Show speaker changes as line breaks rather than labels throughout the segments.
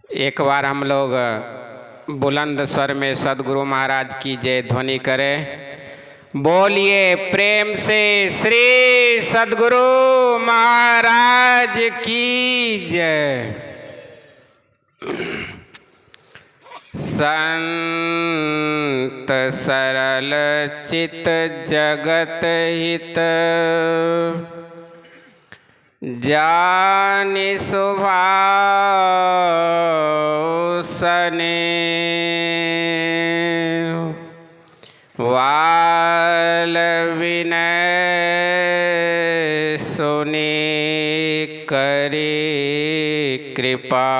एक बार हम लोग बुलंद स्वर में सदगुरु महाराज की जय ध्वनि करें। बोलिए प्रेम से श्री सदगुरु महाराज की जय। संत सरल चित जगत हित, जानि स्वभाव स्नेह, वाल विनय सुनि करि कृपा,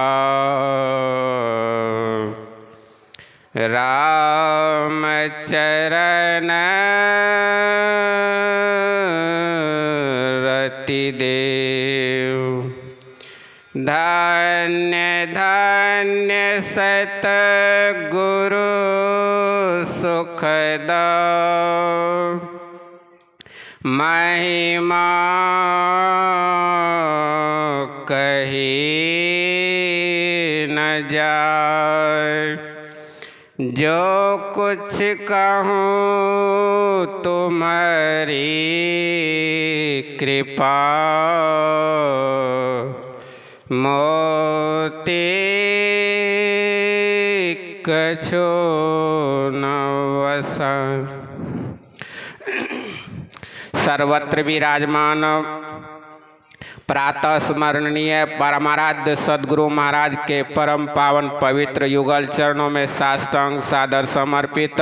राम चरण रति देव। धन्य धन्य सतगुरु सुखदां, महिमा कही न जाए। जो कुछ कहूँ तुम्हारी कृपा, मोती कछो न वसा। सर्वत्र विराजमान प्रातः स्मरणीय परमाराध्य सदगुरु महाराज के परम पावन पवित्र युगल चरणों में साष्टांग सादर समर्पित,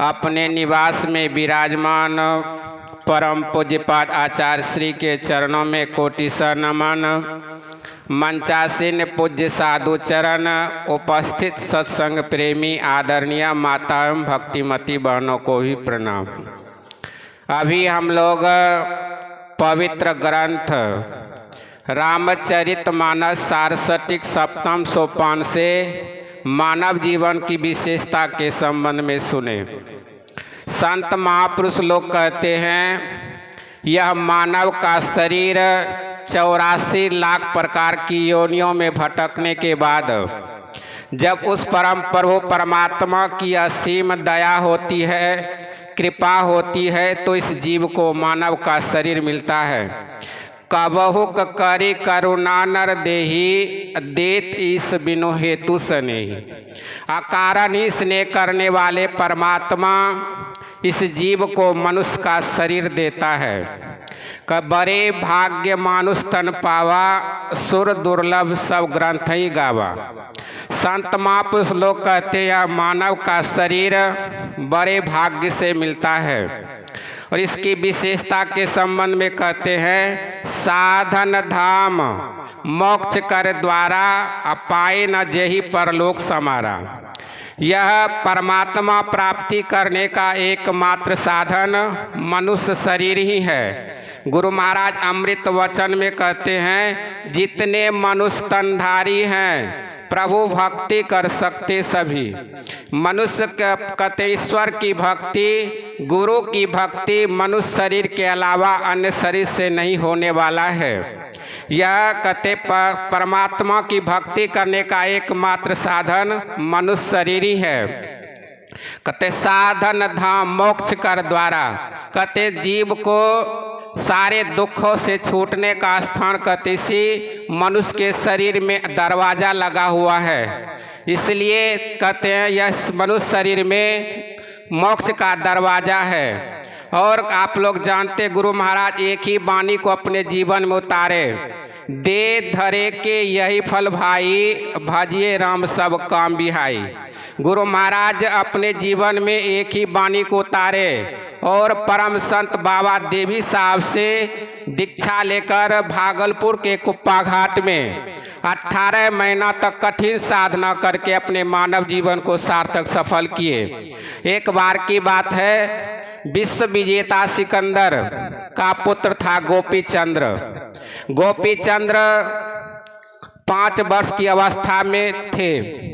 अपने निवास में विराजमान परम पूज्यपाद आचार्य श्री के चरणों में कोटिशः नमन। मंचासीन पूज्य साधु चरण, उपस्थित सत्संग प्रेमी आदरणीय माता एवं भक्तिमती बहनों को भी प्रणाम। अभी हम लोग पवित्र ग्रंथ रामचरितमानस सारस्वतिक सप्तम सोपान से मानव जीवन की विशेषता के संबंध में सुने। संत महापुरुष लोग कहते हैं, यह मानव का शरीर 84 लाख प्रकार की योनियों में भटकने के बाद जब उस परम प्रभु परमात्मा की असीम दया होती है, कृपा होती है, तो इस जीव को मानव का शरीर मिलता है। कबहुक करी करुणा नर देही, देत ईस बिनु हेतु स्नेही। अकारण ही स्नेह करने वाले परमात्मा इस जीव को मनुष्य का शरीर देता है। बड़े भाग्य मानुष तन पावा, सुर दुर्लभ सब ग्रंथ ही गावा। संत महापुरुष लोग कहते हैं, मानव का शरीर बड़े भाग्य से मिलता है। और इसकी विशेषता के संबंध में कहते हैं, साधन धाम मोक्ष कर द्वारा, अपाए न जेहि परलोक समारा। यह परमात्मा प्राप्ति करने का एकमात्र साधन मनुष्य शरीर ही है। गुरु महाराज अमृत वचन में कहते हैं, जितने मनुष्य तनधारी हैं प्रभु भक्ति कर सकते सभी। मनुष्य कहते ईश्वर की भक्ति, गुरु की भक्ति मनुष्य शरीर के अलावा अन्य शरीर से नहीं होने वाला है। यह कहते परमात्मा की भक्ति करने का एकमात्र साधन मनुष्य शरीर ही है। कहते साधन धाम मोक्ष कर द्वारा, कहते जीव को सारे दुखों से छूटने का स्थान कहते इसी मनुष्य के शरीर में दरवाज़ा लगा हुआ है। इसलिए कहते हैं यह मनुष्य शरीर में मोक्ष का दरवाज़ा है। और आप लोग जानते, गुरु महाराज एक ही वाणी को अपने जीवन में उतारे, दे धरे के यही फल भाई, भजिए राम सब काम बिहाई। गुरु महाराज अपने जीवन में एक ही वाणी को उतारे और परम संत बाबा देवी साहब से दीक्षा लेकर भागलपुर के कुप्पा घाट में 18 महीना तक कठिन साधना करके अपने मानव जीवन को सार्थक सफल किए। एक बार की बात है, विश्व विजेता सिकंदर का पुत्र था गोपी चंद्र। गोपी चंद्र 5 वर्ष की अवस्था में थे।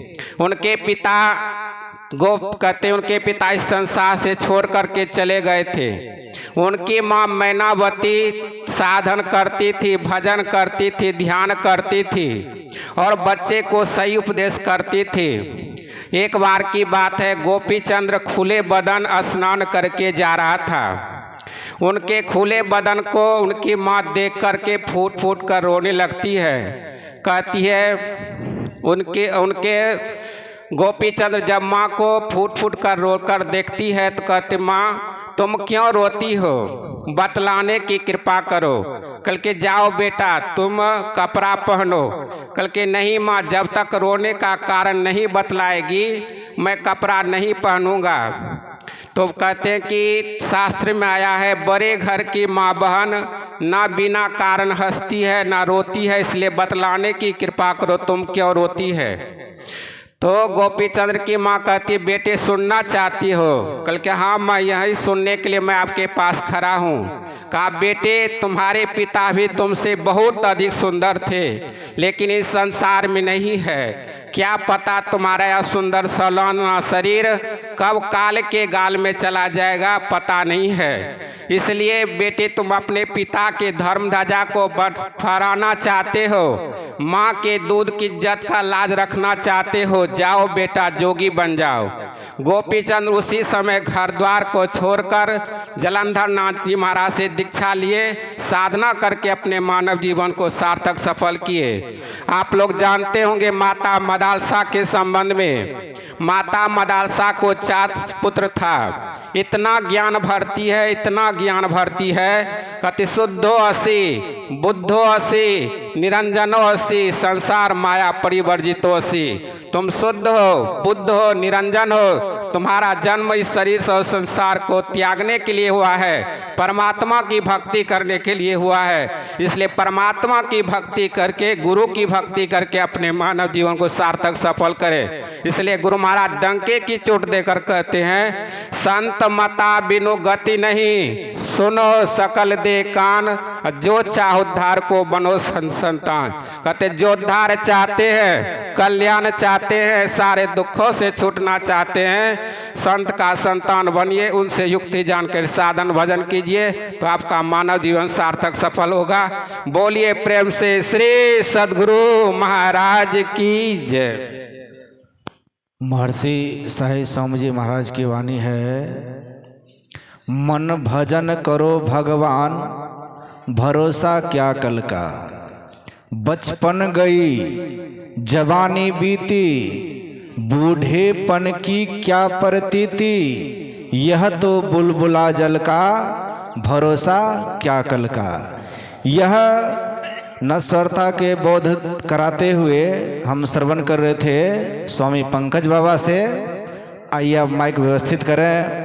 उनके पिता गोप कहते उनके पिता इस संसार से छोड़ करके चले गए थे। उनकी माँ मैनावती साधन करती थी, भजन करती थी, ध्यान करती थी और बच्चे को सही उपदेश करती थी। एक बार की बात है, गोपी चंद्र खुले बदन स्नान करके जा रहा था। उनके खुले बदन को उनकी माँ देख करके फूट फूट कर रोने लगती है। कहती है उनके गोपी चंद्र जब माँ को फूट फूट कर रो कर देखती है तो कहते, माँ तुम क्यों रोती हो, बतलाने की कृपा करो। कल के जाओ बेटा तुम कपड़ा पहनो। कल के नहीं माँ, जब तक रोने का कारण नहीं बतलाएगी मैं कपड़ा नहीं पहनूंगा। तो कहते हैं कि शास्त्र में आया है, बड़े घर की माँ बहन ना बिना कारण हंसती है ना रोती है, इसलिए बतलाने की कृपा करो, तुम क्यों रोती है। तो गोपी चंद्र की माँ कहती, बेटे सुनना चाहती हो। कल के हाँ माँ, यही सुनने के लिए मैं आपके पास खड़ा हूँ। कहा, बेटे तुम्हारे पिता भी तुमसे बहुत अधिक सुंदर थे, लेकिन इस संसार में नहीं है। क्या पता तुम्हारा यह सुंदर सौलाना शरीर कब काल के गाल में चला जाएगा, पता नहीं है। इसलिए बेटे तुम अपने पिता के धर्म ध्वजा को फहराना चाहते हो, माँ के दूध की इज्जत का लाज रखना चाहते हो, जाओ बेटा जोगी बन जाओ। गोपी चंद्र उसी समय घर द्वार को छोड़कर जलंधर नाथ जी महाराज से दीक्षा लिए, साधना करके अपने मानव जीवन को सार्थक सफल किए। आप लोग जानते होंगे माता मदालसा के संबंध में। माता मदालसा को 4 पुत्र था। इतना ज्ञान भरती है, इतना ज्ञान भरती है, कति शुद्धो असि, बुद्धो असि, निरंजनो असि, संसार माया परिवर्जितो असि। तुम शुद्ध हो, बुद्ध हो, निरंजन हो। तुम्हारा जन्म इस शरीर से संसार को त्यागने के लिए हुआ है, परमात्मा की भक्ति करने के लिए हुआ है। इसलिए परमात्मा की भक्ति करके, गुरु की भक्ति करके अपने मानव जीवन को सार्थक सफल करें। इसलिए गुरु महाराज डंके की चोट देकर कहते हैं, संत मता बिनु गति नहीं, सुनो सकल दे कान, जो चाह उद्धार को बनो संतान। कहते जो उद्धार चाहते हैं, कल्याण चाहते हैं, सारे दुखों से छूटना चाहते हैं, संत का संतान बनिए, उनसे युक्ति जानकर साधन भजन कीजिए, तो आपका मानव जीवन सार्थक सफल होगा। बोलिए प्रेम से श्री सद्गुरु महाराज की जय।
महर्षि साई स्वामी जी महाराज की वाणी है, मन भजन करो भगवान, भरोसा क्या कल का। बचपन गई जवानी बीती, बूढ़ेपन की क्या प्रतीति। यह तो बुलबुला जल का, भरोसा क्या कल का। यह नश्वरता के बोध कराते हुए हम श्रवण कर रहे थे स्वामी पंकज बाबा से। आइए अब माइक व्यवस्थित करें।